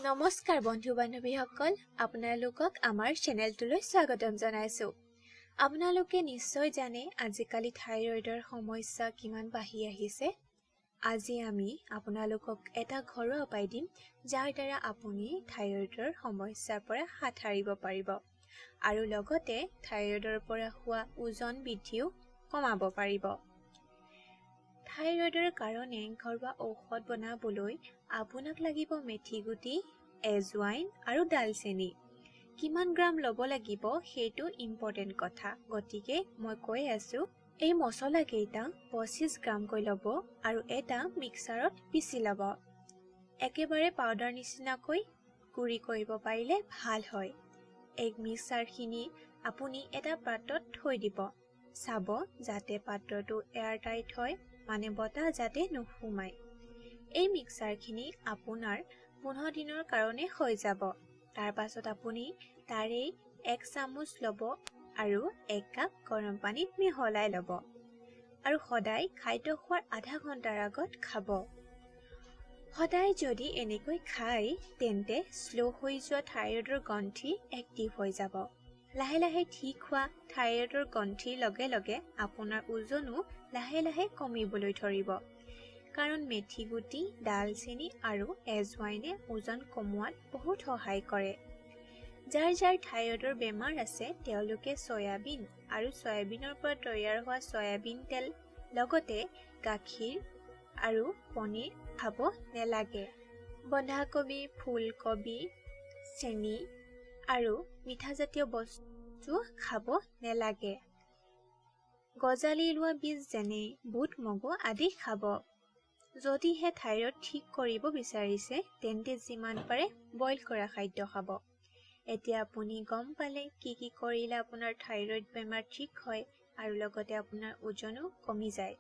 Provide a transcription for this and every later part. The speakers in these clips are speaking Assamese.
নমস্কাৰ বন্ধু বান্ধৱীসকল, আপোনালোকক আমাৰ চেনেলটোলৈ স্বাগতম জনাইছো। আপোনালোকে নিশ্চয় জানে আজিকালি থাইৰয়ডৰ সমস্যা কিমান বাঢ়ি আহিছে। আজি আমি আপোনালোকক এটা ঘৰুৱা উপায় দিম যাৰ দ্বাৰা আপুনি থাইৰয়ডৰ সমস্যাৰ পৰা হাত সাৰিব পাৰিব আৰু লগতে থাইৰয়ডৰ পৰা হোৱা ওজন বৃদ্ধিও কমাব পাৰিব। থাইৰয়ডৰ কাৰণে ঘৰুৱা ঔষধ বনাবলৈ আপোনাক লাগিব মেথি গুটি, এজৱাইন আৰু ডালচেনি। কিমান গ্ৰাম ল'ব লাগিব সেইটো ইম্পৰ্টেণ্ট কথা, গতিকে মই কৈ আছো। এই মছলা কেইটা 25 গ্ৰামকৈ ল'ব আৰু এটা মিক্সাৰত পিচি ল'ব। একেবাৰে পাউডাৰ নিচিনাকৈ গুড়ি কৰিব পাৰিলে ভাল হয়। এই মিক্সাৰখিনি আপুনি এটা পাত্ৰত থৈ দিব। চাব যাতে পাত্ৰটো এয়াৰটাইট হয়, মানে বতাহ যাতে নোসোমায়। এই মিক্সাৰখিনি আপোনাৰ 15 দিনৰ কাৰণে হৈ যাব। তাৰ পাছত আপুনি তাৰে 1 চামুচ ল'ব আৰু 1 কাপ গৰম পানীত মিহলাই ল'ব আৰু সদায় খাদ্য খোৱাৰ আধা ঘণ্টাৰ আগত খাব। সদায় যদি এনেকৈ খায় তেন্তে শ্ল' হৈ যোৱা থাইৰয়ডৰ গ্ৰন্থি এক্টিভ হৈ যাব। লাহে লাহে ঠিক হোৱা থাইৰয়ডৰ গ্ৰন্থিৰ লগে লগে আপোনাৰ ওজনো লাহে লাহে কমিবলৈ ধৰিব। কাৰণ মেথি গুটি, ডালচেনি আৰু এজৱাইনে ওজন কমোৱাত বহুত সহায় কৰে। যাৰ যাৰ থাইৰয়ডৰ বেমাৰ আছে তেওঁলোকে সয়াবিন আৰু সয়াবিনৰ পৰা তৈয়াৰ হোৱা সয়াবিন তেল লগতে গাখীৰ আৰু পনীৰ খাব নেলাগে। বন্ধাকবি, ফুলকবি, চেনি আৰু মিঠাজাতীয় বস্তু খাব নেলাগে। গজালি লোৱা বীজ যেনে বুট, মগু আদি খাব। যদিহে থাইৰয়ড ঠিক কৰিব বিচাৰিছে তেন্তে যিমান পাৰে বইল কৰা খাদ্য খাব। এতিয়া আপুনি গম পালে কি কৰিলে আপোনাৰ থাইৰয়ড বেমাৰ ঠিক হয় আৰু লগতে আপোনাৰ ওজনো কমি যায়।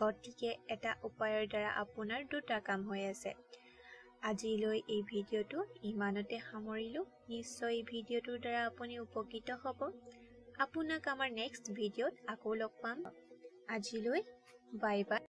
গতিকে এটা উপায়ৰ দ্বাৰা আপোনাৰ দুটা কাম হৈ আছে। আজিলৈ এই ভিডিঅ'টো ইমানতে সামৰিলো। নিশ্চয় এই ভিডিঅ'টোৰ দ্বাৰা আপুনি উপকৃত হ'ব। আপোনাক আমাৰ নেক্সট ভিডিঅ'ত আকৌ লগ পাম। আজিলৈ বাই বাই।